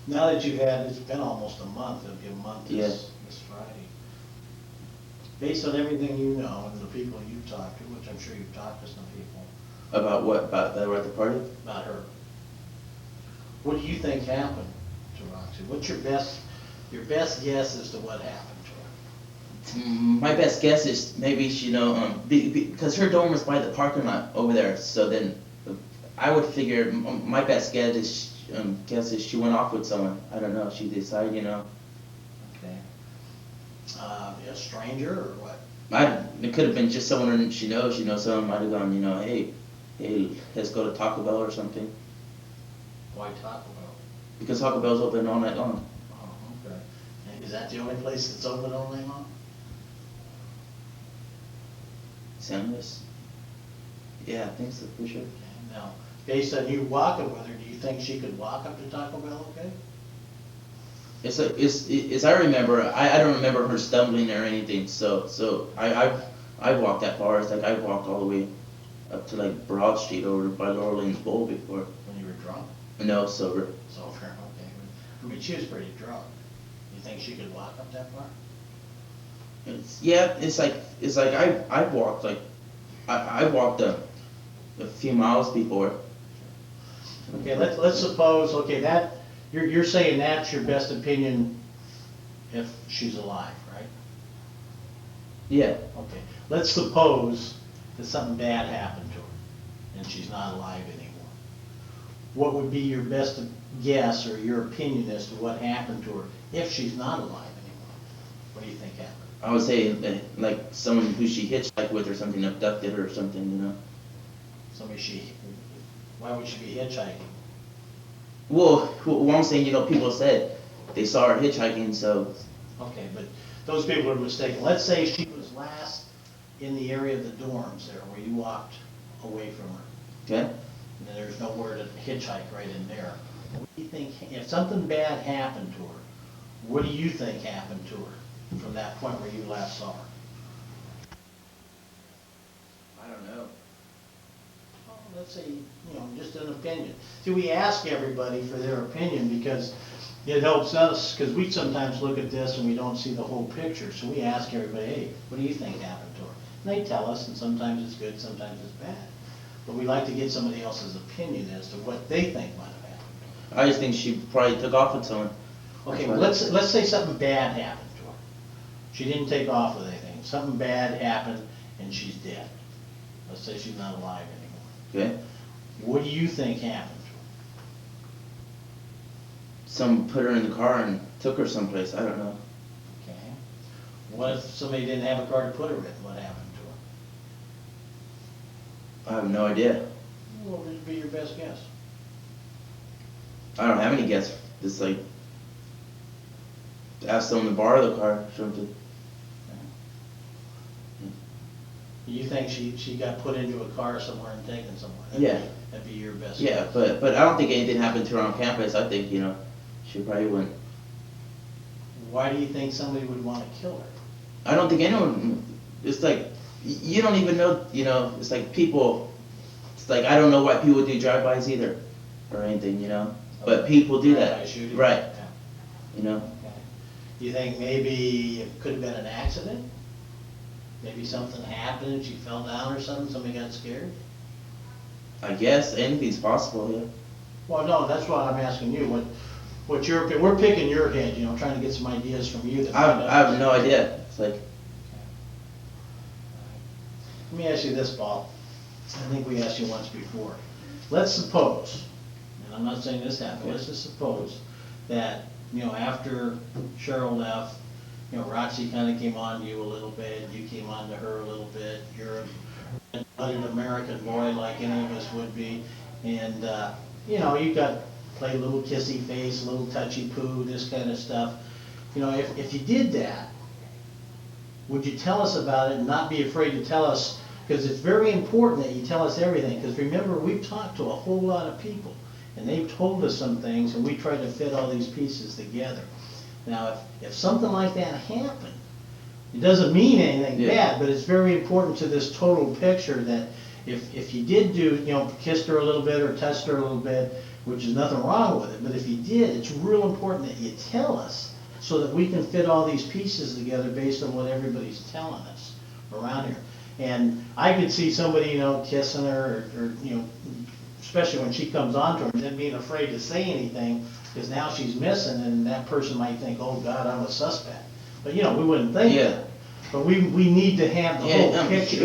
Now that you've had, it's been almost a month, it'll be a month Yeah. this Friday. Based on everything you know and the people you've talked to, which I'm sure you've talked to some people About what? About that we're at the party? about her, what do you think happened to Roxy? What's your best guess as to what happened to her? My best guess is maybe she, because her dorm was by the parking lot over there. So then, I would figure my best guess is she went off with someone. I don't know. She decided, Okay. A stranger or what? It could have been just someone she knows. Someone might have gone, hey, let's go to Taco Bell or something. Why Taco Bell? Because Taco Bell's open all night long. Oh, okay. And is that the only place that's open all night long? San Luis? Yeah, I think so, for sure. Okay. Now, based on you walking with her, do you think she could walk up to Taco Bell okay? It's like, as I remember, I don't remember her stumbling or anything, so I've walked that far. It's like I've walked all the way up to like Broad Street over by the Orleans Bowl before. When you were drunk? No, sober. So, okay. I mean, she was pretty drunk. You think she could walk up that far? It's like I've walked like, I've walked a few miles before. Okay, let's suppose, okay, that, you're saying that's your best opinion if she's alive, right? Yeah. Okay, let's suppose that something bad happened to her and she's not alive anymore. What would be your best guess or your opinion as to what happened to her if she's not alive anymore? What do you think happened? I would say like someone who she hitchhiked with or something abducted her or something. Why would she be hitchhiking? Well, I'm saying, people said they saw her hitchhiking, so. Okay, but those people are mistaken. Let's say she was last in the area of the dorms there where you walked away from her. Okay. And then there's nowhere to hitchhike right in there. What do you think, if something bad happened to her, what do you think happened to her from that point where you last saw her? I don't know. Well, let's say, just an opinion. See, we ask everybody for their opinion because it helps us, because we sometimes look at this and we don't see the whole picture. So we ask everybody, hey, what do you think happened to her? And they tell us, and sometimes it's good, sometimes it's bad. But we like to get somebody else's opinion as to what they think might have happened. I just think she probably took off with someone. Okay, well, let's say something bad happened to her. She didn't take off with anything. Something bad happened and she's dead. Let's say she's not alive anymore. Okay. What do you think happened to her? Someone put her in the car and took her someplace. I don't know. Okay. What if somebody didn't have a car to put her in? What happened to her? I have no idea. What would be your best guess? I don't have any guess. Just like ask someone to borrow the car or something. You think she got put into a car somewhere and taken somewhere? That'd be your best Yeah, guess. but I don't think anything happened to her on campus. I think, she probably went. Why do you think somebody would want to kill her? I don't think anyone, it's like, you don't even know, it's like people, it's like, I don't know why people do drive-bys either, or anything, but people do that. Drive-by shooting? Right. Yeah. Okay. You think maybe it could have been an accident? Maybe something happened and she fell down or something, somebody got scared? I guess anything's possible, yeah. Well, no, that's why I'm asking you, what's your opinion? We're picking your head, trying to get some ideas from you. I have no idea. It's like. Let me ask you this, Paul. I think we asked you once before. Let's suppose, and I'm not saying this happened, let's just suppose that, after Cheryl left, Roxy kind of came on to you a little bit, you came on to her a little bit, you're an American boy like any of us would be, and, you play a little kissy face, a little touchy poo, this kind of stuff. If you did that, would you tell us about it and not be afraid to tell us, because it's very important that you tell us everything, because remember, we've talked to a whole lot of people, and they've told us some things, and we try to fit all these pieces together. Now, if something like that happened, it doesn't mean anything bad, but it's very important to this total picture that if you did kissed her a little bit or touched her a little bit, which is nothing wrong with it, but if you did, it's real important that you tell us so that we can fit all these pieces together based on what everybody's telling us around here. And I could see somebody, you know, kissing her or you know, especially when she comes on to her, and then being afraid to say anything because now she's missing and that person might think, oh God, I'm a suspect. But you know, we wouldn't think that. But we need to have the whole picture.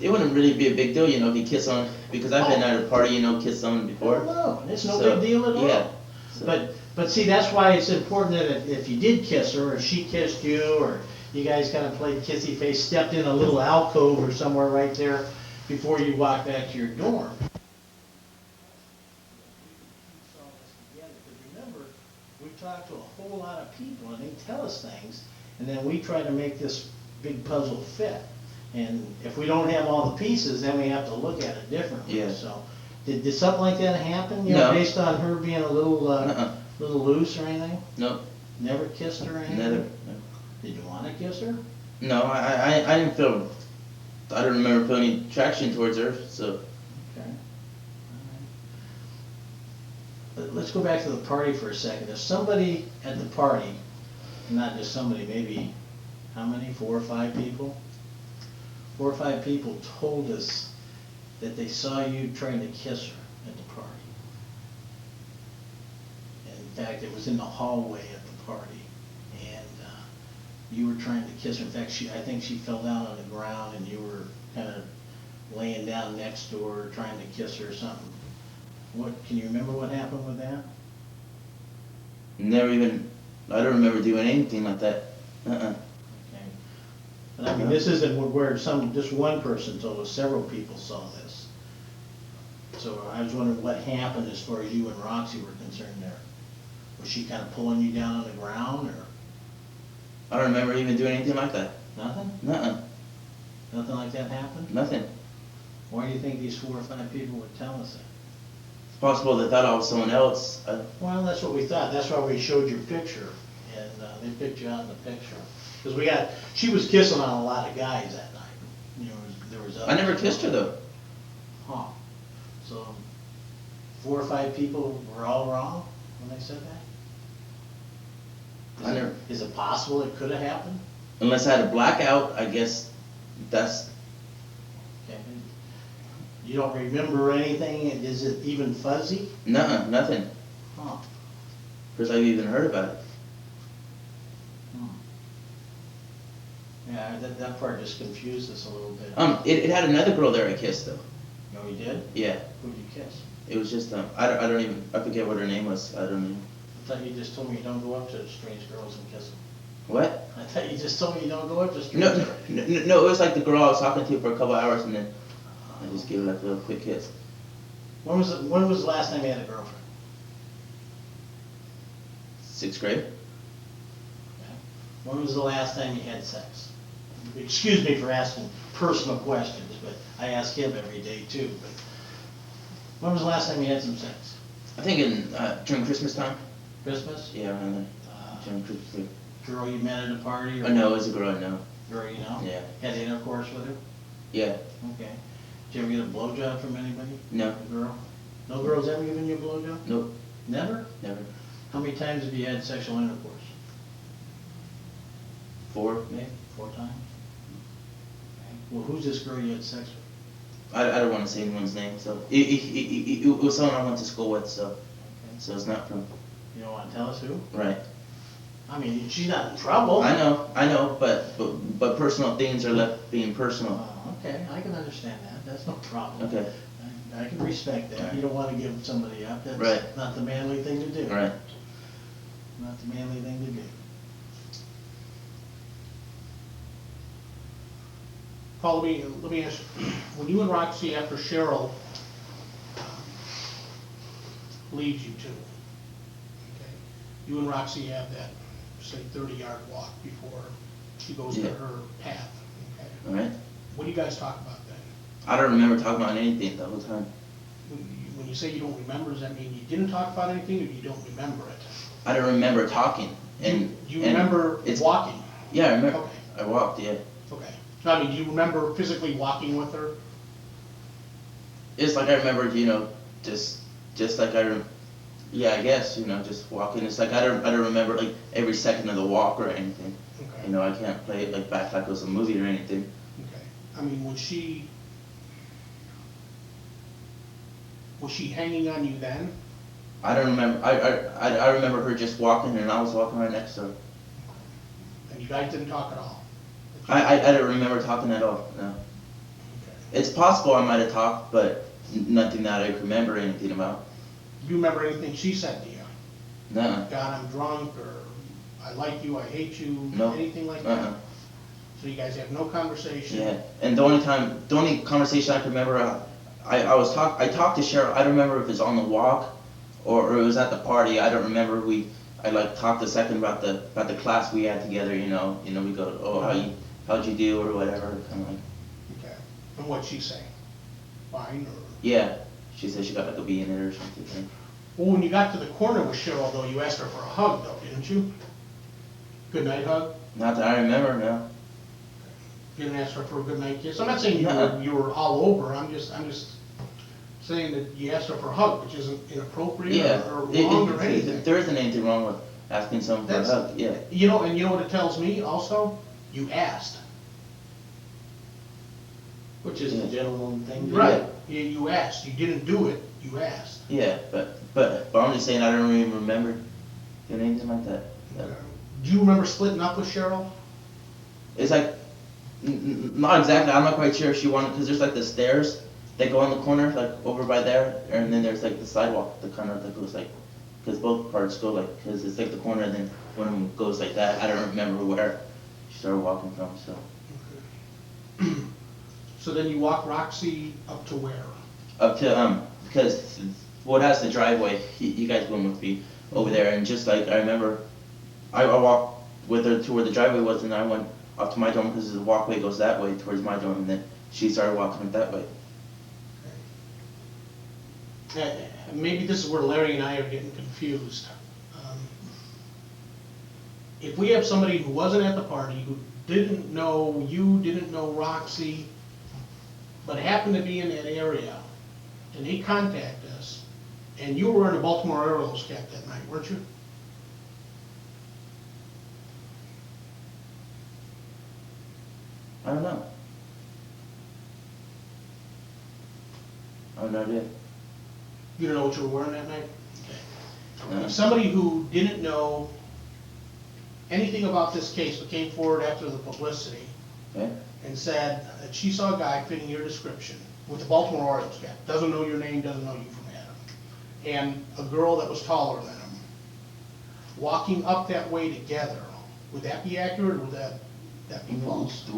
It wouldn't really be a big deal, you know, if you kiss someone, because I've been at a party, you know, kissed someone before. No, it's no big deal at all. Yeah. So. But see, that's why it's important that if you did kiss her, or she kissed you, or you guys kind of played kissy face, stepped in a little alcove or somewhere right there before you walk back to your dorm. Because remember, we've talked to a whole lot of people and they tell us things, and then we try to make this big puzzle fit. And if we don't have all the pieces, then we have to look at it differently. Yeah. So, did something like that happen? You know, based on her being a little little loose or anything? No. Never kissed her or anything? Never. No. Did you want to kiss her? No, I didn't feel. I don't remember feeling any attraction towards her. So. Okay. All right. Let's go back to the party for a second. If somebody at the party, not just somebody, maybe how many? 4 or 5 people? 4 or 5 people told us that they saw you trying to kiss her at the party. And in fact, it was in the hallway at the party, and you were trying to kiss her. In fact, I think she fell down on the ground, and you were kind of laying down next to her, trying to kiss her or something. Can you remember what happened with that? Never even. I don't remember doing anything like that. But I mean, this isn't where just one person told us, several people saw this. So I was wondering what happened as far as you and Roxy were concerned there. Was she kind of pulling you down on the ground, or? I don't remember even doing anything like that. Nothing? Nothing like that happened? Nothing. Why do you think these 4 or 5 people would tell us that? It's possible they thought I was someone else. Well, that's what we thought. That's why we showed your picture, and they picked you out in the picture. Because she was kissing on a lot of guys that night. You know, there was I never kissed her though. Huh. So 4 or 5 people were all wrong when they said that? Is it possible it could have happened? Unless I had a blackout, I guess that's. Okay. You don't remember anything? Is it even fuzzy? Nothing. Huh. First I've even heard about it. Yeah, that part just confused us a little bit. It had another girl there I kissed though. No, you did? Yeah. Who'd you kiss? It was just I forget what her name was. I don't know. I thought you just told me you don't go up to strange girls and kiss them. What? I thought you just told me you don't go up to strange No, girls. it was like the girl I was talking to for a couple hours, and then I just gave her like a little quick kiss. When was the last time you had a girlfriend? 6th grade. Okay. When was the last time you had sex? Excuse me for asking personal questions, but I ask him every day too. But when was the last time you had some sex? I think during Christmas time. Christmas? Yeah, around then. During Christmas. Girl you met at a party? Or No, it was a girl I know. Girl you know? Yeah. Had intercourse with her? Yeah. Okay. Did you ever get a blowjob from anybody? No. A girl? No girls ever given you a blowjob? Nope. Never? Never. How many times have you had sexual intercourse? 4, maybe. 4 times? Okay. Well, who's this girl you had sex with? I don't want to say anyone's name, so it was someone I went to school with, so Okay. so it's not from. You don't want to tell us who? Right. I mean, she's not in trouble. I know, but personal things are left being personal. Oh, okay, I can understand that. That's no problem. Okay. I can respect that. Right. You don't want to give somebody up. That's Right. not the manly thing to do. Right. Not the manly thing to do. Paul, let me ask you, when you and Roxy, after Cheryl leaves you two, okay, you and Roxy have that, say, 30-yard walk before she goes to Yeah. her path, okay? All right. What do you guys talk about then? I don't remember talking about anything the whole time. When you say you don't remember, does that mean you didn't talk about anything, or you don't remember it? I don't remember talking. And You remember walking? Yeah, I remember. Okay. I walked. Yeah. Okay. No, I mean, do you remember physically walking with her? It's like I remembered, just just like yeah, I guess, you know, just walking. It's like I don't remember like every second of the walk or anything. Okay. You know, I can't play it like back like it was a movie or anything. Okay. I mean, was she hanging on you then? I don't remember. I remember her just walking and I was walking right next to her. And you guys didn't talk at all? I don't remember talking at all. No. Okay. It's possible I might have talked, but nothing that I remember anything about. Do you remember anything she said to you? No. God, I'm drunk, or I like you, I hate you, No. anything like that? So you guys have no conversation? Yeah. And the only conversation I can remember, I talked to Cheryl. I don't remember if it was on the walk or it was at the party. I don't remember. I like talked a second about the class we had together. You know, we go, oh, how'd you do or whatever, kind of like. Okay. And what'd she say? Fine, or? Yeah. She said she got like a B in it or something. Well, when you got to the corner with Cheryl, though, you asked her for a hug, though, didn't you? Good night hug? Not that I remember, no. You didn't ask her for a good night kiss? I'm not saying No. you were all over, I'm just saying that you asked her for a hug, which isn't inappropriate Yeah. or wrong or anything. There isn't anything wrong with asking someone for a hug, yeah. You know, and you know what it tells me also? You asked. Which is the gentleman thing to do. Right, you asked, you didn't do it, you asked. Yeah, but I'm just saying I don't even remember doing anything like that. No. Do you remember splitting up with Cheryl? It's like, not exactly, I'm not quite sure if she wanted, because there's like the stairs that go on the corner, like over by there, and then there's like the sidewalk that kind of that goes like, because both parts go like, because it's like the corner and then one of them goes like that. I don't remember where she started walking from, so. Okay. So then you walk Roxy up to where? Up to, because what has the driveway, you guys went with me over there, and just like, I remember, I walked with her to where the driveway was, and I went up to my dorm, because the walkway goes that way towards my dorm, and then she started walking up that way. Okay. Maybe this is where Larry and I are getting confused. If we have somebody who wasn't at the party, who didn't know you, didn't know Roxy, but happened to be in that area, and they contact us, and you were in a Baltimore Orioles cap that night, weren't you? I don't know. I have no idea. You don't know what you were wearing that night? No. If somebody who didn't know anything about this case but came forward after the publicity Okay? and said that she saw a guy fitting your description with the Baltimore Orioles cap, doesn't know your name, doesn't know you from Adam, and a girl that was taller than him, walking up that way together, would that be accurate or would that be false?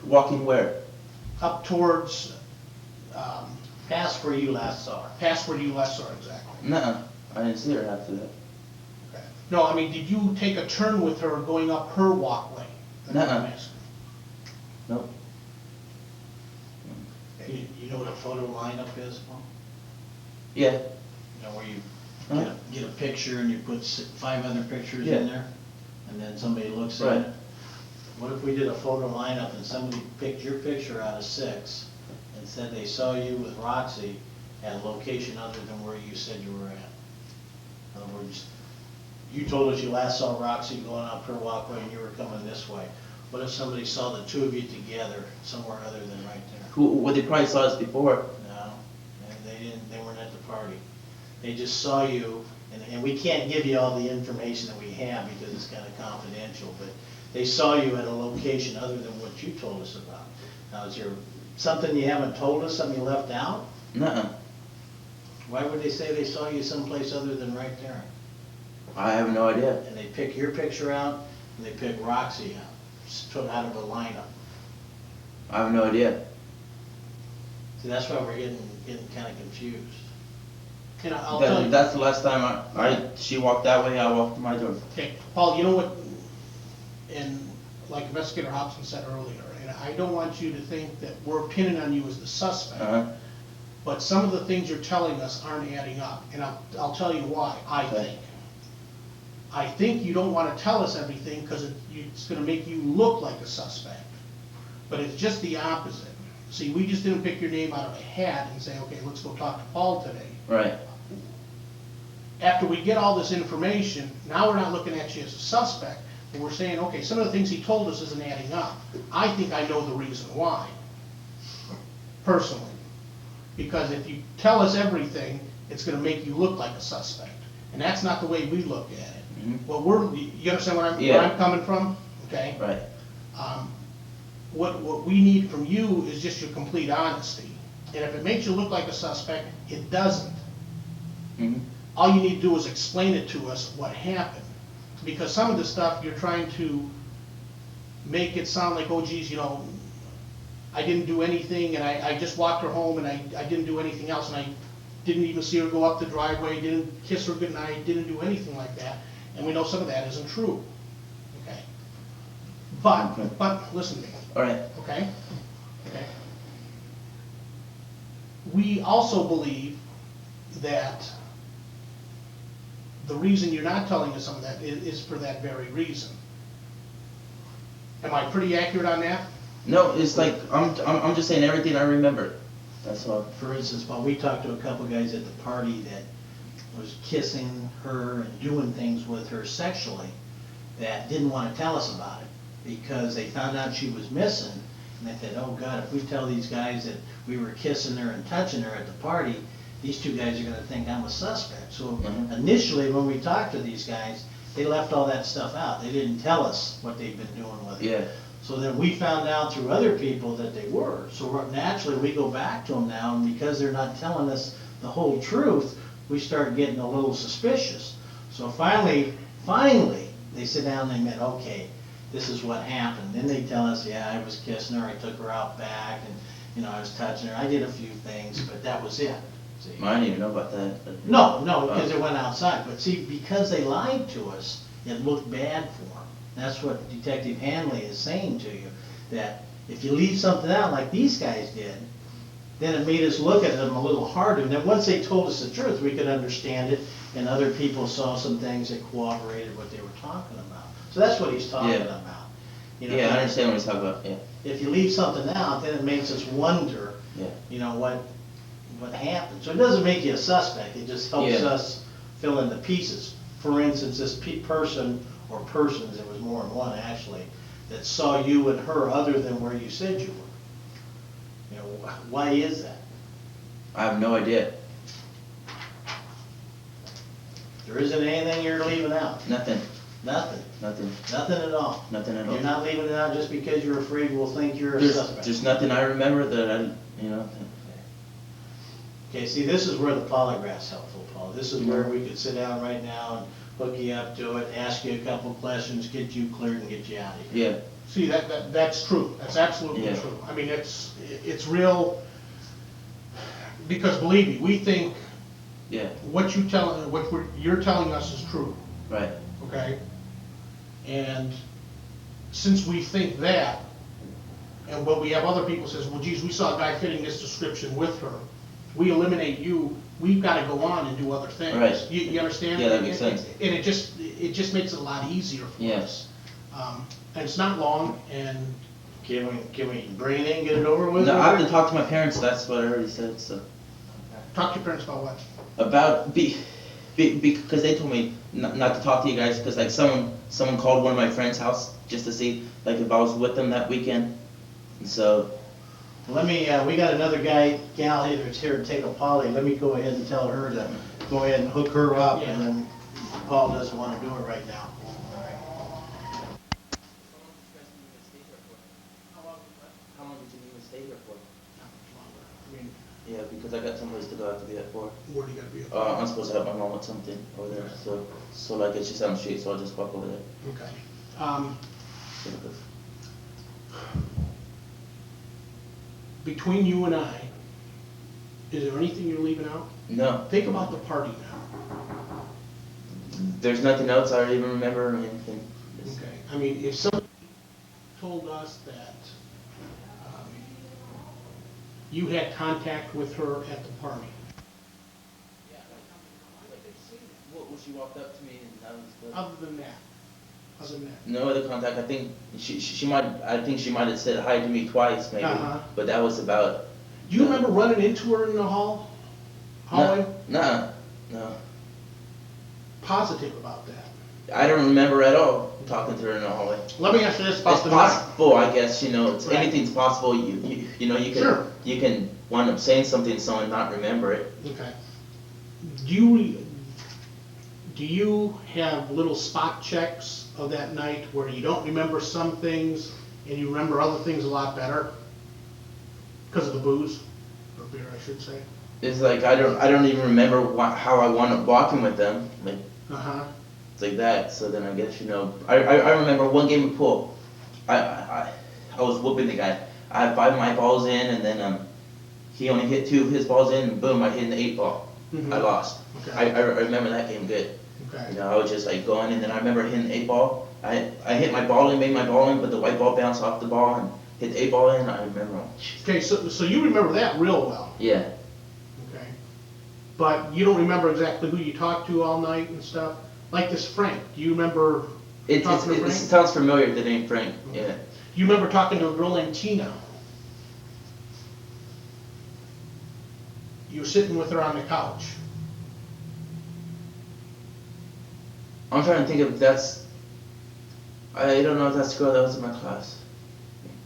Walking where? Up towards, Past where you last saw her. past where you last saw her, exactly. Nuh-uh. I didn't see her after that. Okay. No, I mean, did you take a turn with her going up her walkway? That's what I'm Nuh-uh. asking. Nope. You know what a photo lineup is, Paul? Yeah. You know, where you Huh? get a picture and you put 5 other pictures Yeah. in there, and then somebody looks at Right. it. What if we did a photo lineup and somebody picked your picture out of 6 and said they saw you with Roxy at a location other than where you said you were at? In other words, you told us you last saw Roxy going up her walkway and you were coming this way. What if somebody saw the two of you together somewhere other than right there? Well, they probably saw us before. No, and they weren't at the party. They just saw you, and we can't give you all the information that we have because it's kind of confidential, but they saw you at a location other than what you told us about. Now, is there something you haven't told us, something you left out? Nuh-uh. Why would they say they saw you someplace other than right there? I have no idea. And they pick your picture out, and they pick Roxy out, just put out of a lineup. I have no idea. See, that's why we're getting kind of confused. And I'll tell you. That's the last time she walked that way, I walked to my door. Okay, Paul, you know what, and like Investigator Hobson said earlier, and I don't want you to think that we're pinning on you as the suspect, Uh-huh. but some of the things you're telling us aren't adding up, and I'll tell you why, I Okay. think. I think you don't want to tell us everything because it's going to make you look like a suspect, but it's just the opposite. See, we just didn't pick your name out of a hat and say, okay, let's go talk to Paul today. Right. after we get all this information, now we're not looking at you as a suspect, but we're saying, okay, some of the things he told us isn't adding up. I think I know the reason why, personally. Because if you tell us everything, it's gonna make you look like a suspect. And that's not the way we look at it. Mhm. What you understand where Yeah. I'm coming from? Okay? Right. What we need from you is just your complete honesty. And if it makes you look like a suspect, it doesn't. Mhm. All you need to do is explain it to us what happened. Because some of the stuff you're trying to make it sound like, oh geez, you know, I didn't do anything and I just walked her home and I didn't do anything else and I didn't even see her go up the driveway, didn't kiss her goodnight, didn't do anything like that. And we know some of that isn't true. Okay? Okay. But listen to me. All right. Okay? Okay. We also believe that the reason you're not telling us some of that is for that very reason. Am I pretty accurate on that? No, it's like I'm just saying everything I remember. That's all. For instance, while we talked to a couple guys at the party that was kissing her and doing things with her sexually, that didn't want to tell us about it because they found out she was missing, and they said, oh God, if we tell these guys that we were kissing her and touching her at the party, these two guys are gonna think I'm a suspect. So Mhm. initially, when we talked to these guys, they left all that stuff out. They didn't tell us what they'd been doing with it. Yeah. So then we found out through other people that they were. So naturally, we go back to them now, and because they're not telling us the whole truth, we start getting a little suspicious. So finally, they sit down and they admit, okay, this is what happened. Then they tell us, yeah, I was kissing her, I took her out back, and, you know, I was touching her. I did a few things, but that was it. See? I didn't even know about that. No, because it went outside. But see, because they lied to us, it looked bad for them. That's what Detective Hanley is saying to you, that if you leave something out like these guys did, then it made us look at them a little harder. And then once they told us the truth, we could understand it, and other people saw some things that corroborated what they were talking about. So that's what he's talking about. You know, Yeah, I understand what he's talking about. Yeah. if you leave something out, then it makes us wonder, Yeah. you know, what happened. So it doesn't make you a suspect, it just helps Yeah. us fill in the pieces. For instance, this person, or persons, it was more than one actually, that saw you and her other than where you said you were. You know, why is that? I have no idea. There isn't anything you're leaving out, Nothing. nothing, Nothing. nothing at all. Nothing at all. You're not leaving it out just because you're afraid we'll think you're a There's suspect. nothing I remember that I, you know. Okay, see, this is where the polygraph's helpful, Paul. This is where we could sit down right now and hook you up to it, ask you a couple of questions, get you cleared and get you out of here. Yeah. See, that's true, that's absolutely Yeah. true. I mean, it's real, because believe me, we think Yeah. you're telling us is true, Right. okay? And since we think that, and when we have other people says, well, geez, we saw a guy fitting this description with her, we eliminate you, we've gotta go on and do other things. Right. You understand? Yeah, that makes sense. And it just makes it a lot easier for Yeah. us. And it's not long, and Can we bring it in, get it over with? No, I have to talk to my parents. That's what I already said. So talk to your parents about what? about because they told me not to talk to you guys because like someone called one of my friends' house just to see like if I was with them that weekend, and so. Let me, we got another gal here that's here to take a poly. Let me go ahead and tell her to go ahead and hook her up, and then Paul doesn't want to do it right now. How long did you even stay here for? I mean, Yeah, because I got someplace to go after be at 4. where do you gotta be? I'm supposed to help my mom with something over there, so like it's just down the street, so I'll just walk over there. Okay. Between you and I, is there anything you're leaving out? No, Think about the party now. there's nothing else I even remember or anything. Okay. I mean, if somebody told us that you had contact with her at the party. Yeah, well, she walked up to me and that was good. Other than that. No other contact. I think she might. I think she might have said hi to me twice, maybe. Uh-huh. But that was about. Do you remember running into her in the hallway? No. positive about that? I don't remember at all talking to her in the hallway. Let me ask you this about It's the night. possible, I guess, it's, Right. anything's possible, you know, Sure. you can wind up saying something to someone and not remember it. Okay. Do you have little spot checks of that night where you don't remember some things and you remember other things a lot better? Because of the booze, or beer, I should say. It's like, I don't even remember how I wound up walking with them, like, Uh-huh. it's like that, so then I guess, I remember one game of pool, I was whooping the guy, I had 5 of my balls in, and then, he only hit 2 of his balls in, and boom, I hit an 8 ball, Mhm. I lost. Okay. I remember that game good. Okay. I was just like going, and then I remember hitting the 8 ball, I hit my ball in, made my ball in, but the white ball bounced off the ball, and hit the 8 ball in, I remember, Okay, so you remember that real well, yeah. okay? But you don't remember exactly who you talked to all night and stuff? Like this Frank, do you remember talking to It Frank? sounds familiar, the name Frank, yeah. Do you remember talking to a girl named Tina? You were sitting with her on the couch. I'm trying to think if I don't know if that's the girl that was in my class.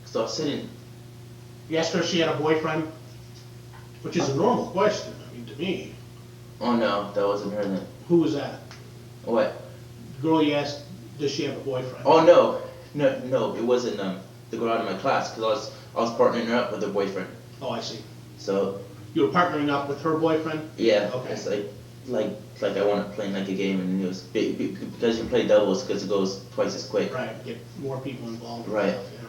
Cause I was sitting, You asked her if she had a boyfriend, which is a normal question, I mean, to me. oh no, that wasn't her then. Who was that? What? The girl you asked, does she have a boyfriend? Oh no, it wasn't the girl out of my class, cause I was partnering her up with her boyfriend. Oh, I see. So, You were partnering up with her boyfriend? yeah, Okay. it's like I wanted playing like a game, and it was, because you play doubles, cause it goes twice as quick. Right, get more people involved. and Right. stuff, yeah.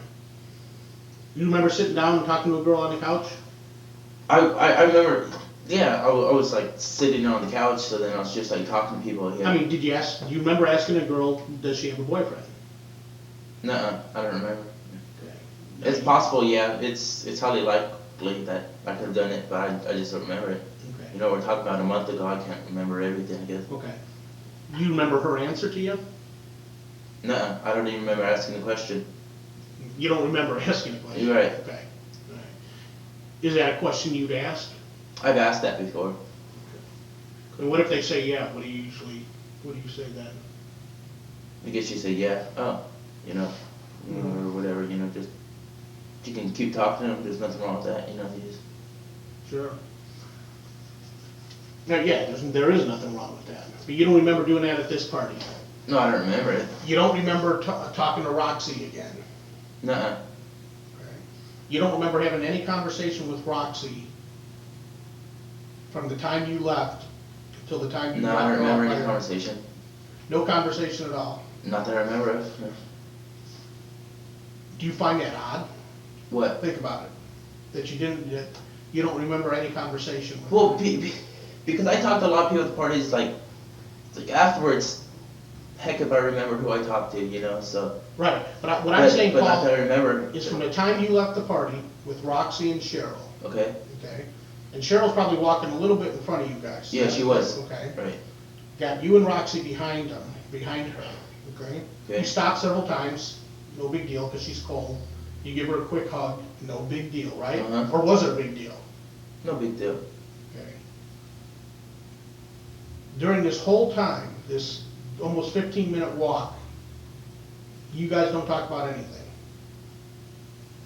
You remember sitting down and talking to a girl on the couch? I remember, yeah, I was like sitting on the couch, so then I was just like talking to people, yeah. I mean, do you remember asking a girl, does she have a boyfriend? Nuh-uh, I don't remember. Okay. It's possible, yeah, it's highly likely that I could have done it, but I just don't remember it. Okay. We're talking about a month ago, I can't remember everything, I guess. Okay. Do you remember her answer to you? Nuh-uh, I don't even remember asking the question. You don't remember asking a question? You're right. Okay. All right. Is that a question you'd ask? I've asked that before. And what if they say yeah? What do you say then? I guess you say, yeah, oh, or whatever, just, you can keep talking to them, there's nothing wrong with that, you just. Sure. Now, yeah, there is nothing wrong with that. But you don't remember doing that at this party? No, I don't remember it. You don't remember talking to Roxy again? Nuh-uh. Okay. You don't remember having any conversation with Roxy from the time you left until the time you No, dropped I her don't off remember by any her? conversation. No conversation at all? Not that I remember of, no. Do you find that odd? What? Think about it. That you don't remember any conversation with Well, her. because I talked to a lot of people at the parties, like afterwards, heck if I remember who I talked to, so. Right, but what I'm saying, But not Paul, that I remember. is from the time you left the party with Roxy and Cheryl, Okay, okay? And Cheryl's probably walking a little bit in front of you guys. yeah, she was. Okay. Right, Got you and Roxy behind her, okay? Okay. You stop several times, no big deal, because she's cold. You give her a quick hug, no big deal, right? Uh-huh. Or was it a big deal? no big deal. Okay. During this whole time, this almost 15-minute walk, you guys don't talk about anything.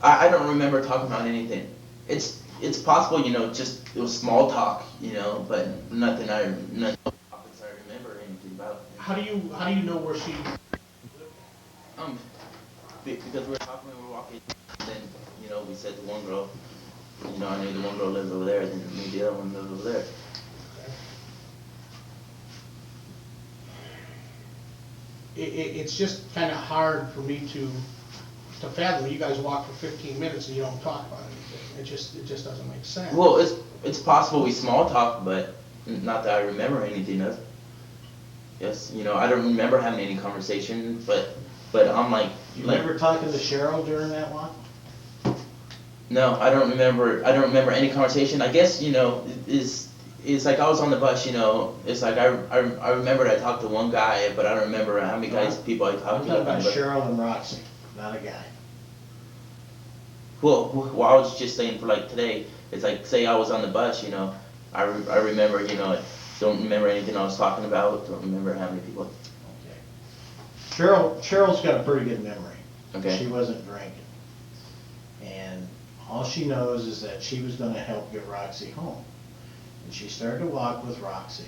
I don't remember talking about anything. It's possible, just, it was small talk, but nothing topics I remember anything about. How do you know where she? Because we were talking, we were walking, and then, we said to one girl, I knew the one girl lives over there, then maybe the other one lives over there. It's just kind of hard for me to fathom. You guys walk for 15 minutes and you don't talk about anything. It just doesn't make sense. Well, it's possible we small talk, but not that I remember anything of. Yes, I don't remember having any conversation, but I'm like. You remember talking to Cheryl during that walk? No, I don't remember any conversation. I guess, it's like I was on the bus, it's like I remembered I talked to one guy, but I don't remember how many people I I'm talked to. talking about but- Cheryl and Roxy, not a guy. Well, I was just saying for like today, it's like, say I was on the bus, I remember, Don't remember anything I was talking about, don't remember how many people. Okay. Cheryl's got a pretty good memory. Okay. She wasn't drinking. And all she knows is that she was gonna help get Roxy home. And she started to walk with Roxy.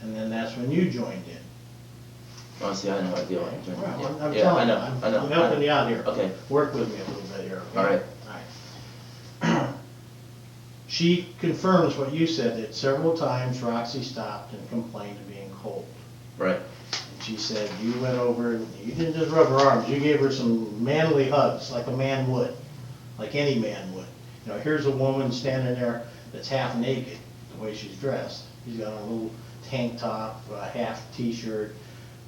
And then that's when you joined in. Oh, see, I had no idea what Okay? I'm Well, doing. I'm Yeah, telling you, I know. I'm helping you out here. Okay. Work with me a little bit here, okay? All right. All right. She confirms what you said, that several times Roxy stopped and complained of being cold. Right. And she said you went over, and you didn't just rub her arms, you gave her some manly hugs, like a man would, like any man would. You know, here's a woman standing there that's half naked, the way she's dressed. She's got a little tank top, a half t-shirt,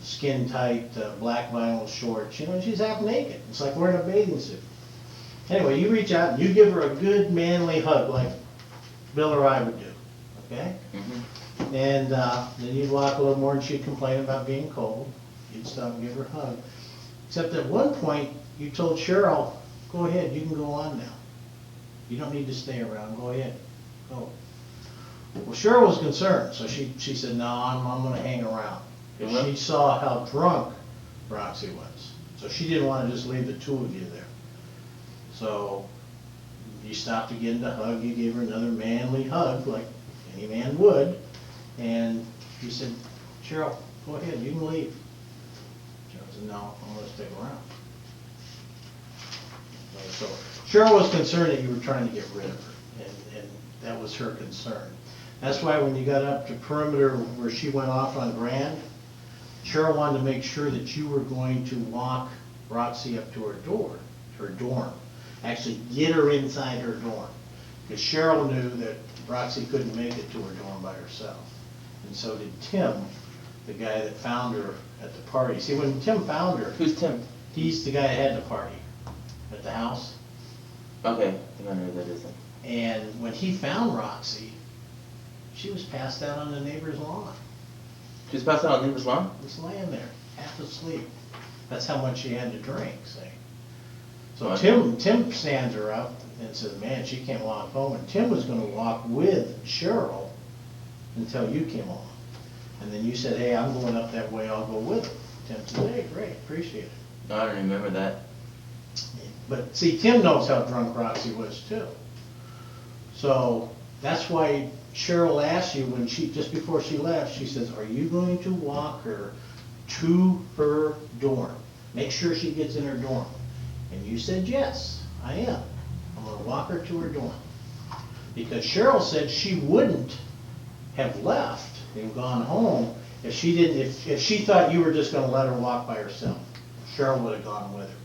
skin tight, black vinyl shorts, you know, she's half naked. It's like wearing a bathing suit. Anyway, you reach out and you give her a good manly hug like Bill or I would do, okay? Mm-hmm. And then you'd walk a little more and she'd complain about being cold. You'd stop and give her a hug. Except at one point, you told Cheryl, go ahead, you can go on now. You don't need to stay around, go ahead, go. Well, Cheryl was concerned, so she said, no, I'm gonna hang around. Because she saw how drunk Roxy was. So she didn't want to just leave the two of you there. So you stopped again to hug, you gave her another manly hug, like any man would, and you said, Cheryl, go ahead, you can leave. Cheryl said, no, I'm gonna stick around. Okay, so Cheryl was concerned that you were trying to get rid of her, and that was her concern. That's why when you got up to perimeter where she went off on Grand, Cheryl wanted to make sure that you were going to walk Roxy up to her dorm. Actually get her inside her dorm. Because Cheryl knew that Roxy couldn't make it to her dorm by herself. And so did Tim, the guy that found her at the party. See, when Tim found her, Who's Tim? he's the guy that had the party at the house. Okay, I think I know who that is then. And when he found Roxy, she was passed out on the neighbor's lawn. She was passed out on neighbor's lawn? Just laying there, half asleep. That's how much she had to drink, see. So Oh, Tim stands her up and says, man, she can't walk home. And Tim was gonna walk with Cheryl until you came along. And then you said, hey, I'm going up that way, I'll go with her. Tim said, hey, great, appreciate it. No, I don't remember that. But see, Tim knows how drunk Roxy was too. So that's why Cheryl asked you when just before she left, she says, are you going to walk her to her dorm? Make sure she gets in her dorm. And you said, yes, I am. I'm gonna walk her to her dorm. Because Cheryl said she wouldn't have left and gone home if she didn't, if she thought you were just gonna let her walk by herself. Cheryl would have gone with her.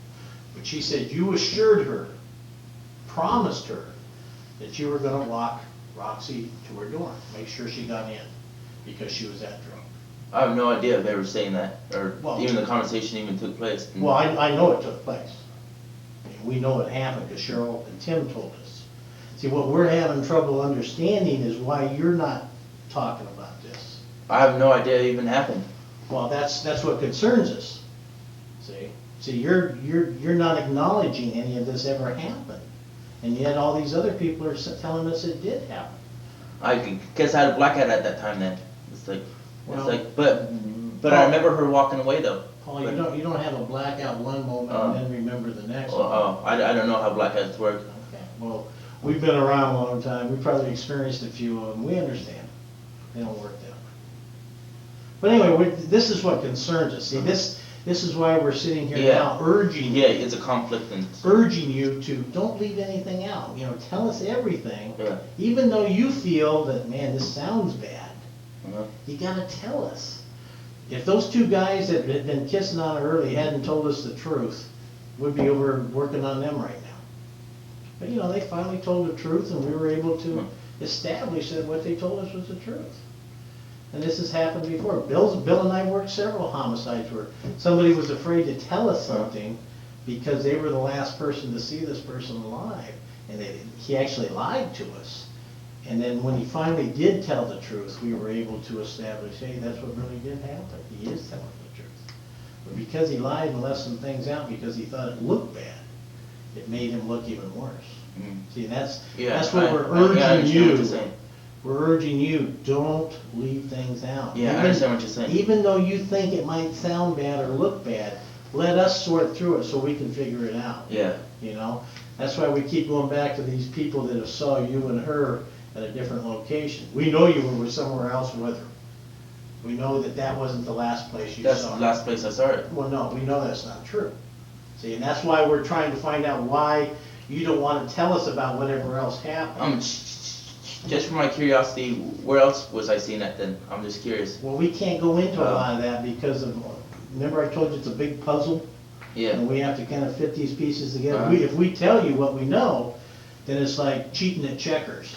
But she said you assured her, promised her, that you were gonna walk Roxy to her dorm, make sure she got in, because she was that drunk. I have no idea if they were saying that, or Well- even the conversation even took place. Well, I know it took place. I mean, we know it happened because Cheryl and Tim told us. See, what we're having trouble understanding is why you're not talking about this. I have no idea it even happened. Well, that's what concerns us. See, you're not acknowledging any of this ever happened, and yet all these other people are telling us it did happen. I guess I had a blackout at that time then. Well- But I remember her walking away though. Paul, you don't have a blackout one moment and then remember the next one. I don't know how blackouts work. Okay, well, we've been around a long time, we've probably experienced a few of them, we understand. They don't work that way. But anyway, this is what concerns us. See, this is why we're sitting here now urging Yeah, it's a conflict and. urging you to don't leave anything out, you know, tell us everything. Yeah. Even though you feel that, man, this sounds bad, Uh-huh. you gotta tell us. If those two guys that had been kissing on her early hadn't told us the truth, we'd be over working on them right now. But you know, they finally told the truth and we were able to establish that what they told us was the truth. And this has happened before. Bill and I worked several homicides where somebody was afraid to tell us something because they were the last person to see this person alive. And he actually lied to us. And then when he finally did tell the truth, we were able to establish, hey, that's what really did happen. He is telling the truth. But because he lied and left some things out because he thought it looked bad, it made him look even worse. Mhm. See, that's Yeah, what we're I understand what urging you're you. saying. we're urging you, don't leave things out. Yeah, I understand what you're saying. Even though you think it might sound bad or look bad, let us sort through it so we can figure it out. Yeah. You know, that's why we keep going back to these people that have saw you and her at a different location. We know you were somewhere else with her. We know that that wasn't the last place you That's saw the her. last place I saw it. Well, no, we know that's not true. See, and that's why we're trying to find out why you don't want to tell us about whatever else happened. Just for my curiosity, where else was I seeing that then? I'm just curious. Well, we can't go into a lot of that because of, remember I told you it's a big puzzle? Yeah. And we have to kind of fit these pieces together. Uh-huh. If we tell you what we know, then it's like cheating at checkers.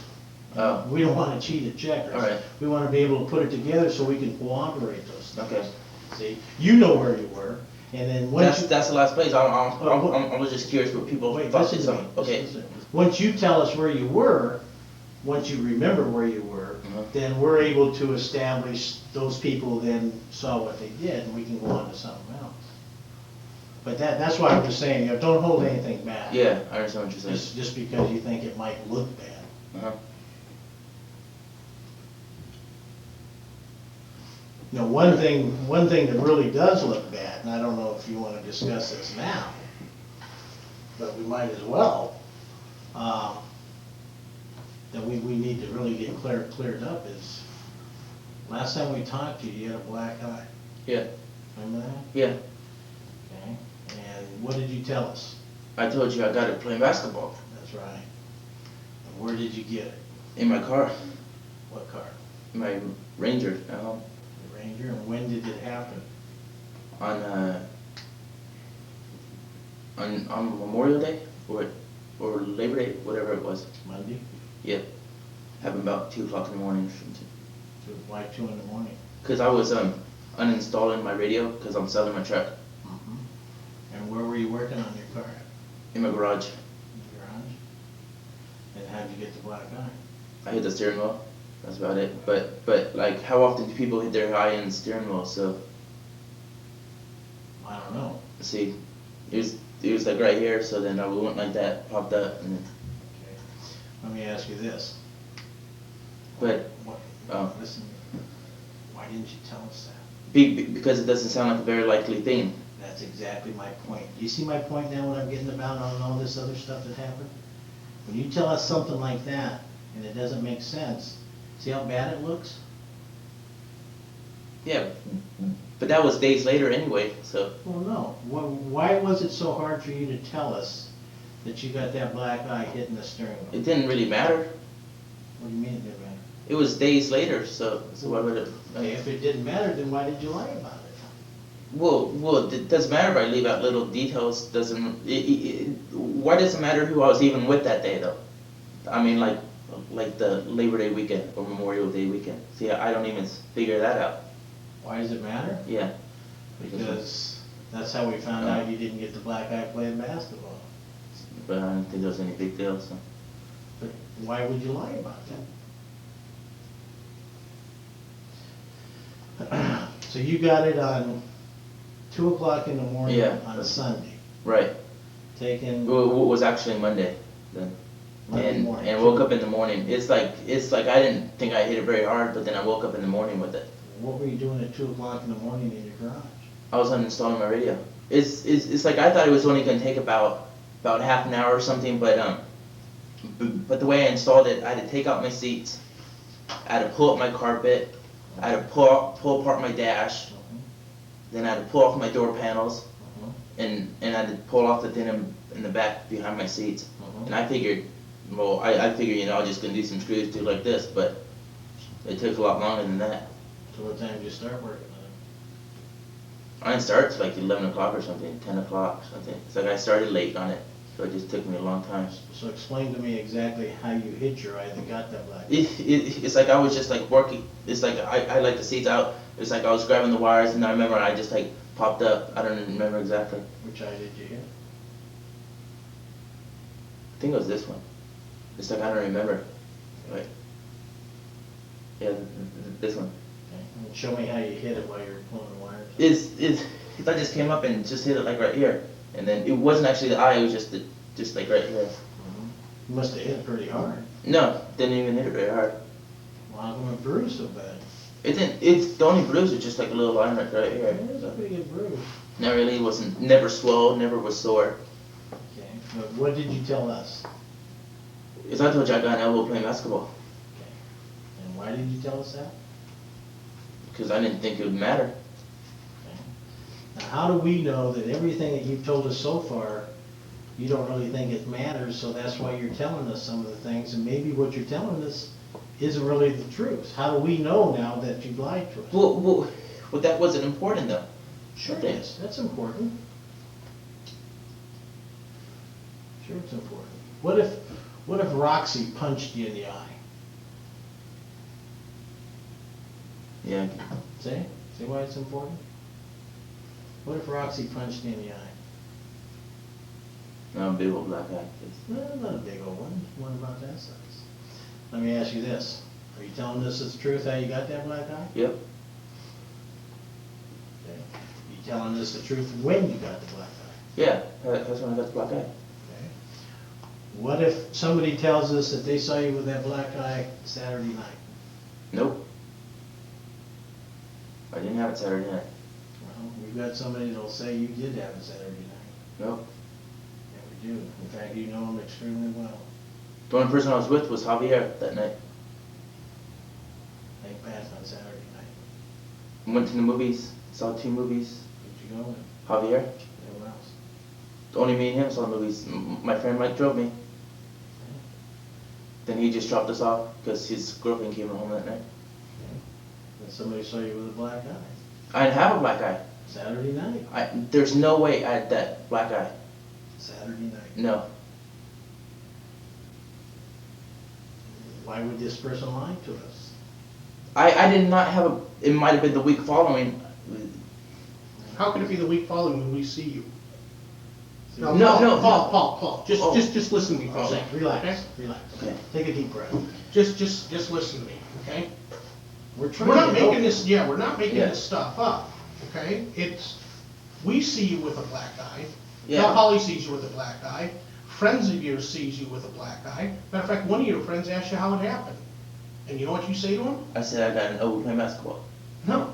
Oh. We don't want to cheat at checkers. All right. We want to be able to put it together so we can cooperate those things. Okay. See, you know where you were, and then once That's the last place. I Oh, was just curious what people Wait, thought. listen to me. Okay. Listen. Once you tell us where you were, once you remember where you were, then we're able to establish those people then saw what they did, and we can go on to something else. But that's why I'm just saying, you know, don't hold anything back. Yeah, I understand what you're saying. Just because you think it might look bad. Uh-huh. You know, one thing that really does look bad, and I don't know if you wanna discuss this now, but we might as well, that we need to really get cleared up is, last time we talked to you, you had a black eye. Yeah. Remember that? Yeah. Okay, and what did you tell us? I told you I got it playing basketball That's right. And where did you get it? in my car, What car? my Ranger at home, The Ranger, and when did it happen? on Memorial Day or Labor Day, whatever it was. Monday? Yeah. Happened about 2 o'clock in the morning or something. Why 2 in the morning? Cause I was uninstalling my radio because I'm selling my truck And where were you working on your car? in my garage. In the garage? And how'd you get the black eye? I hit the steering wheel. That's about it. But like, how often do people hit their eye in the steering wheel? So I don't know. see, it was like right here. So then I went like that, popped up, and then, Okay. Let me ask you this. but What, Oh. listen, why didn't you tell us that? because it doesn't sound like a very likely thing. That's exactly my point. Do you see my point now, what I'm getting about on all this other stuff that happened? When you tell us something like that, and it doesn't make sense, see how bad it looks? Yeah, but that was days later anyway. So Well, no. Why was it so hard for you to tell us that you got that black eye hitting the steering wheel? it didn't really matter. What do you mean it didn't matter? It was days later. So why would it? Okay, if it didn't matter, then why did you lie about it? Well, it doesn't matter if I leave out little details. Why does it matter who I was even with that day though? I mean, like the Labor Day weekend or Memorial Day weekend. See, I don't even figure that out. Why does it matter? Yeah. Because that's how we found out you didn't get the black eye playing basketball. But I don't think there was any big deal. So But why would you lie about that? So you got it on 2 o'clock in the morning Yeah. on a Sunday, right. taken Well, it was actually Monday then. Monday morning. And woke up in the morning. It's like I didn't think I hit it very hard, but then I woke up in the morning with it. What were you doing at 2 o'clock in the morning in your garage? I was uninstalling my radio. It's like I thought it was only gonna take about half an hour or something, but the way I installed it, I had to take out my seats, I had to pull up my carpet, I had to pull apart my dash, then I had to pull off my door panels, and I had to pull off the denim in the back behind my seats. And I figured, I figured, you know, I was just gonna do some screws, do like this, but it took a lot longer than that. So what time did you start working on it? I didn't start till like 11 o'clock or something, 10 o'clock or something. It's like I started late on it, so it just took me a long time. So explain to me exactly how you hit your eye that got that black eye. It's like I was just like working, it's like I like the seats out, it's like I was grabbing the wires, and I remember I just like popped up, I don't remember exactly. Which eye did you hit? I think it was this one. It's like I don't remember. Right. Yeah, this one. Okay. And show me how you hit it while you were pulling the wires. I just came up and just hit it like right here, and then it wasn't actually the eye, it was just like right here. You must have hit it pretty hard. No, didn't even hit it very hard. How come it bruised so bad? It's the only bruise is just like a little line right here. It was a pretty good bruise. Never really wasn't, never swelled, never was sore. Okay, but what did you tell us? As I told you, I got an elbow playing basketball. Okay, and why did you tell us that? Because I didn't think it would matter. Okay. Now, how do we know that everything that you've told us so far, you don't really think it matters, so that's why you're telling us some of the things, and maybe what you're telling us isn't really the truth? How do we know now that you've lied to us? Well, that wasn't important though. Sure it is, that's important. Sure it's important. What if Roxy punched you in the eye? Yeah. See? See why it's important? What if Roxy punched you in the eye? No, big old black eye. No, not a big old one, one about that size. Let me ask you this, are you telling us the truth how you got that black eye? Yep. Okay. You telling us the truth when you got the black eye? Yeah, that's when I got the black eye. Okay. What if somebody tells us that they saw you with that black eye Saturday night? Nope. I didn't have it Saturday night. Well, we've got somebody that'll say you did have it Saturday night. Nope. Yeah, we do. In fact, you know him extremely well. The only person I was with was Javier that night. They passed on Saturday night. Went to the movies, saw 2 movies. Where'd you go with? Javier. Who else? Only me and him saw movies. My friend Mike drove me. Then he just dropped us off because his girlfriend came home that night. Okay. And somebody saw you with a black eye I didn't have a black eye. Saturday night. There's no way I had that black eye. Saturday night. No. Why would this person lie to us? I did not have a. It might have been the week following. How can it be the week following when we see you? No, no. Paul, just, Oh. just listen to me for a Oh. second. okay? Relax, relax. Okay. Take a deep breath. Just listen to me, okay? We're trying We're not to help making this, we're not making Yeah. this stuff up, okay? We see you with a black eye. Yeah. Now Polly sees you with a black eye. Friends of yours sees you with a black eye. Matter of fact, one of your friends asked you how it happened. And you know what you say to him? I said I got an elbow playing basketball. No,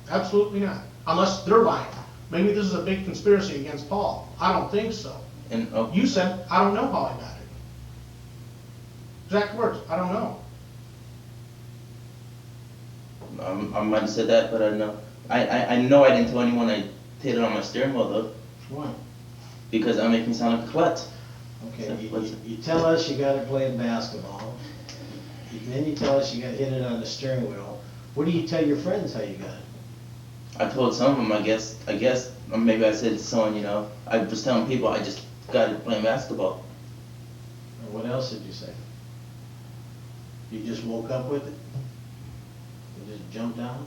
absolutely not. Unless they're lying. Maybe this is a big conspiracy against Paul. I don't think so. And You said, I don't know how I got it. Exact words, I don't know. I might have said that, but I don't know. I know I didn't tell anyone I hit it on my steering wheel though, Why? because that makes me sound like a klutz. Okay, So, you tell us you got it playing basketball. Then you tell us you got hit it on the steering wheel. What do you tell your friends how you got it? I told some of them, I guess, or maybe I said to someone, I was telling people I just got it playing basketball. Or what else did you say? You just woke up with it? You just jumped out?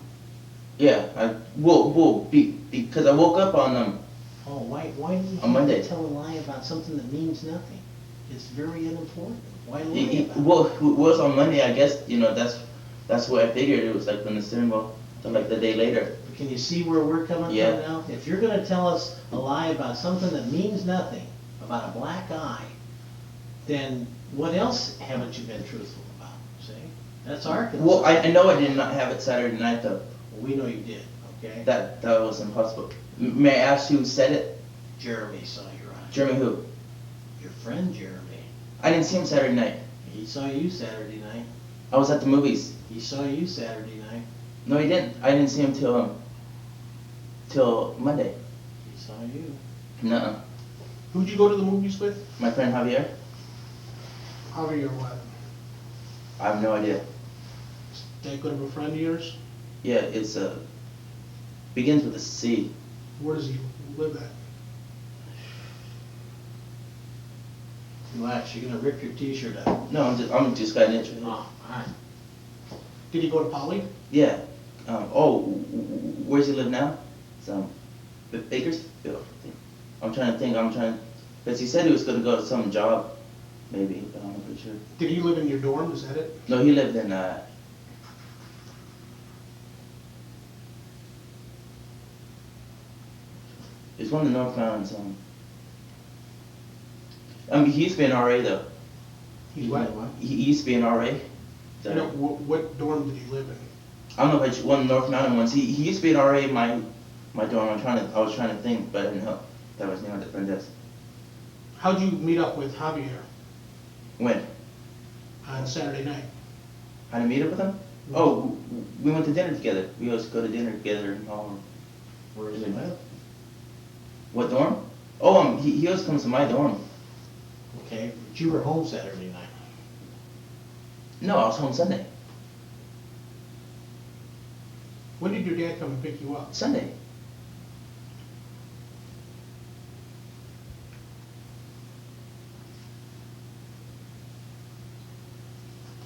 Yeah, because I woke up on Oh, why do you On Monday. tell a lie about something that means nothing? It's very unimportant. Why lie about it? well, it was on Monday, I guess, that's what I figured it was like when the steering wheel, like the day later. Can you see where we're coming from Yeah. now? If you're gonna tell us a lie about something that means nothing, about a black eye, then what else haven't you been truthful about, see? That's our concern. Well, I know I did not have it Saturday night though. We know you did, okay? That was impossible. May I ask who said it? Jeremy saw your eye. Jeremy who? Your friend Jeremy. I didn't see him Saturday night. He saw you Saturday night. I was at the movies. He saw you Saturday night. No, he didn't. I didn't see him till Monday. He saw you. Nuh-uh. Who'd you go to the movies with? My friend Javier? Javier what? I have no idea. That good of a friend of yours? Yeah, it's begins with a C. Where does he live at? Relax, you're gonna rip your t-shirt out. No, I'm just got an intro. Oh, alright. Did he go to Poly? Yeah. Where's he live now? It's Bakersfield. I'm trying to think. Because he said he was going to go to some job, maybe, but I'm not pretty sure. Did he live in your dorm? Is that it? No, he lived in it's one of the North Mountains. He used to be an RA though. He's what? He used to be an RA You know, what dorm did he live in? I don't know if one of the North Mountain ones. He used to be an RA in my dorm. I was trying to think, but I didn't know that was near the front desk. How'd you meet up with Javier When? on Saturday night? How to meet up with him? Oh, we went to dinner together. We always go to dinner together in Harlem. Where is he live? What dorm? Oh, he always comes to my dorm. Okay, but you were home Saturday night. No, I was home Sunday. When did your dad come and pick you up? Sunday.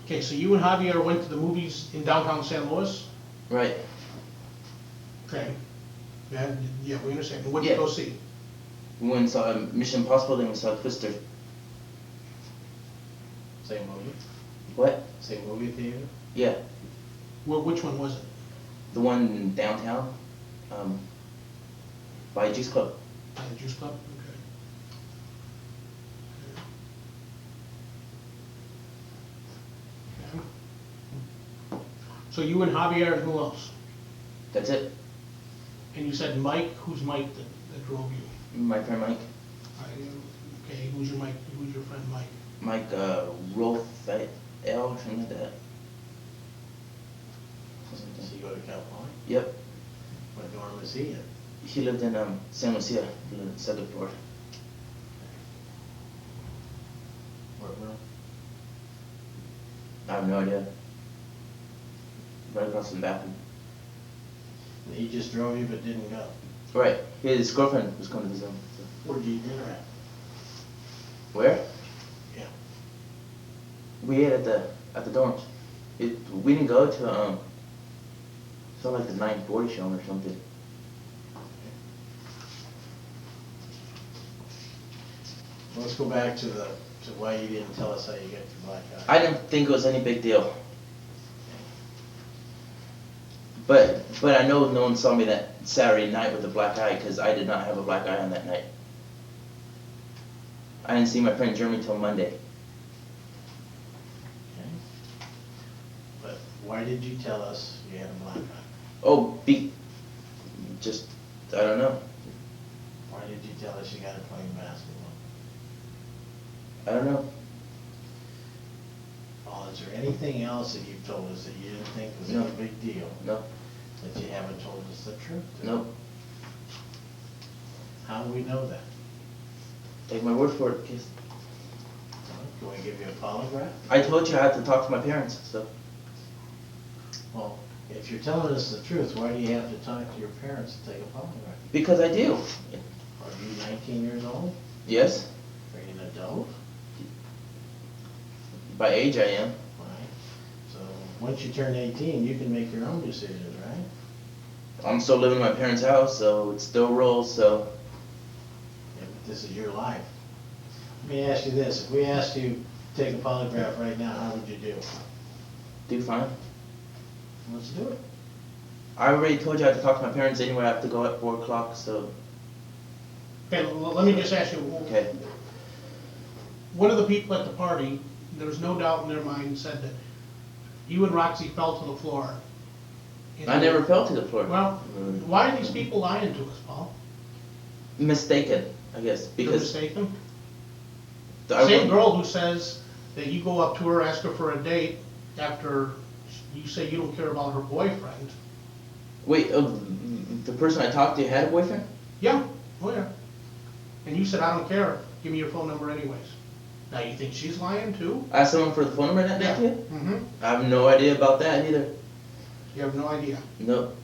Okay, so you and Javier went to the movies in downtown San Luis? Right. Okay. Yeah, we understand. And what did you Yeah. go see? We went and saw Mission Impossible, then we saw Twister. Same movie? What? Same movie theater? Yeah. Well, which one was it? The one downtown, by Juice Club. The Juice Club? Okay. Okay. So you and Javier and who else? That's it. And you said Mike, who's Mike that drove you? My friend Mike. Okay, who's your Mike, who's your friend Mike? Mike, Rolfet L or something like that. Does he go to California? Yep. What dorm was he in? He lived in San Lucia, he lived in the second floor. What room? I have no idea. Right across from the bathroom. And he just drove you but didn't go? Right. His girlfriend was coming to visit him. So. Where'd you eat dinner at? Where? Yeah. We ate at the dorms. We didn't go to saw like the 9:40 show or something. Well, let's go back to why you didn't tell us how you got your black eye. I didn't think it was any big deal. But I know no one saw me that Saturday night with a black eye because I did not have a black eye on that night. I didn't see my friend Jeremy till Monday. Okay. But why did you tell us you had a black eye? Oh, just, I don't know. Why did you tell us you got it playing basketball? I don't know. Paul, is there anything else that you've told us that you didn't think was No. any big deal? No. That you haven't told us the truth? Nope. How do we know that? Take my word for it, kids. Can we give you a polygraph? I told you I had to talk to my parents, so. Well, if you're telling us the truth, why do you have to talk to your parents to take a polygraph? Because I do. Are you 19 years old? Yes. Are you an adult? By age I am. Right. So, once you turn 18, you can make your own decisions, right? I'm still living in my parents' house, so it still rolls, so. Yeah, but this is your life. Let me ask you this, if we asked you to take a polygraph right now, how would you do? Do fine. Let's do it. I already told you I had to talk to my parents anyway. I have to go at 4 o'clock, so. Okay, let me just ask you. Okay. One of the people at the party, there was no doubt in their mind, said that you and Roxy fell to the floor. I never fell to the floor. Well, why are these people lying to us, Paul? Mistaken, I guess, They're because. mistaken? I Same wouldn't- girl who says that you go up to her, ask her for a date, after you say you don't care about her boyfriend. Wait, the person I talked to had a boyfriend? Yeah, oh yeah. And you said, I don't care, give me your phone number anyways. Now, you think she's lying too? I asked someone for the phone number that night too? Mm-hmm. I have no idea about that either. You have no idea? Nope.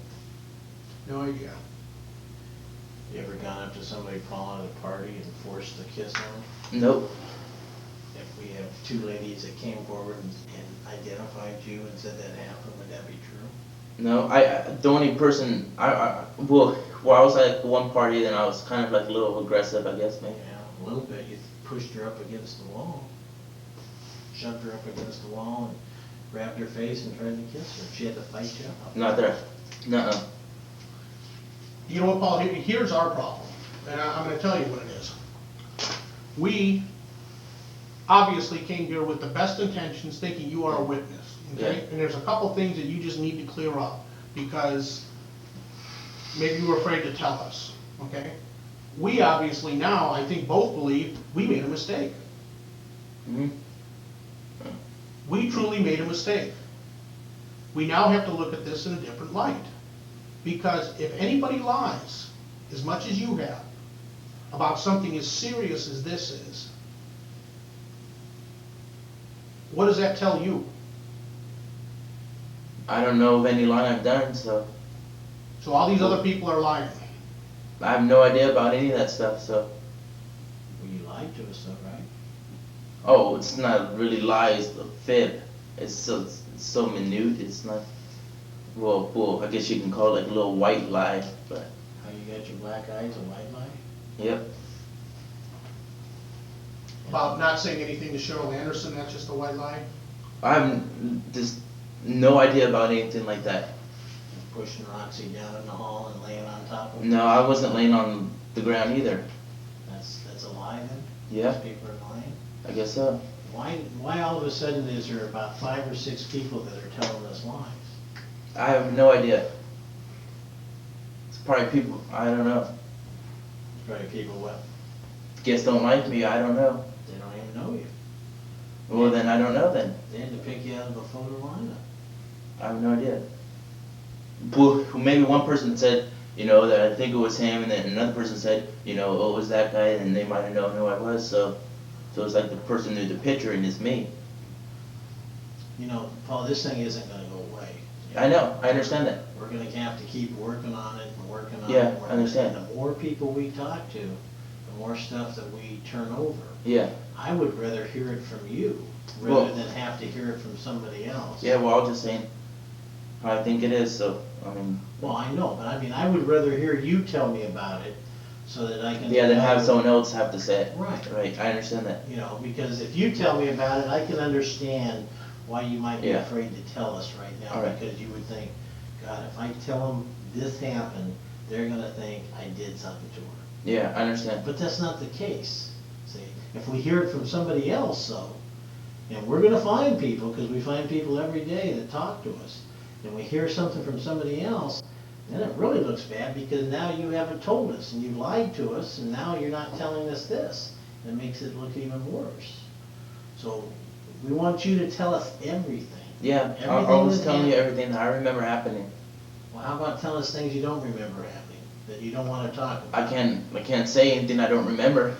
No idea. You ever gone up to somebody calling at a party and forced a kiss on them? Nope. If we have two ladies that came forward and identified you and said that happened, would that be true? No, the only person, I was at one party, then I was kind of like a little aggressive, I guess, maybe. Yeah, a little bit. You pushed her up against the wall. Shoved her up against the wall and grabbed her face and tried to kiss her. She had to fight you up. Not there. Nuh-uh. You know what, Paul, here's our problem, and I'm gonna tell you what it is. We obviously came here with the best intentions, thinking you are a witness, okay? Yeah. And there's a couple things that you just need to clear up, because maybe you were afraid to tell us, okay? We obviously now, I think both believe, we made a mistake. Mhm. We truly made a mistake. We now have to look at this in a different light. Because if anybody lies, as much as you have, about something as serious as this is, what does that tell you? I don't know of any line I've done, so So all these other people are lying. I have no idea about any of that stuff, so. Well, you lied to us though, right? Oh, it's not really lies, a fib. It's so minute, it's not, well, I guess you can call it like a little white lie, but, How you got your black eyes, a white lie? yep. About not saying anything to Cheryl Anderson, that's just a white lie? I have just no idea about anything like that. Pushing Roxy down in the hall and laying on top of her? No, I wasn't laying on the ground either. That's a lie then? Yeah. These people are lying? I guess so. Why all of a sudden is there about 5 or 6 people that are telling us lies? I have no idea. It's probably people, I don't know. Probably people what? Guess don't like me, I don't know. They don't even know you. Well, then I don't know then. They had to pick you out of a photo lineup. I have no idea. Well, maybe one person said, you know, that I think it was him, and then another person said, you know, oh, it was that guy, and they might have known who I was, so it's like the person knew the picture and it's me. You know, Paul, this thing isn't gonna go away. I know, I understand that. We're gonna have to keep working on it and working on it. Yeah, and working I understand. And the more people we talk to, the more stuff that we turn over. Yeah. I would rather hear it from you, Well- rather than have to hear it from somebody else. Yeah, well, I'm just saying how I think it is, so, I mean, Well, I know, but I mean, I would rather hear you tell me about it, so that I can. yeah, then have someone else have to say it. Right. Right, I understand that. You know, because if you tell me about it, I can understand why you might be Yeah. afraid to tell us right now. All right. Because you would think, God, if I tell them this happened, they're gonna think I did something to her. Yeah, I understand. But that's not the case, see? If we hear it from somebody else, though, and we're gonna find people, because we find people every day that talk to us, and we hear something from somebody else, then it really looks bad, because now you haven't told us, and you lied to us, and now you're not telling us this. It makes it look even worse. So, we want you to tell us everything. Yeah, I Everything was that telling you happened. everything that I remember happening. Well, how about telling us things you don't remember happening, that you don't wanna talk about? I can't say anything I don't remember.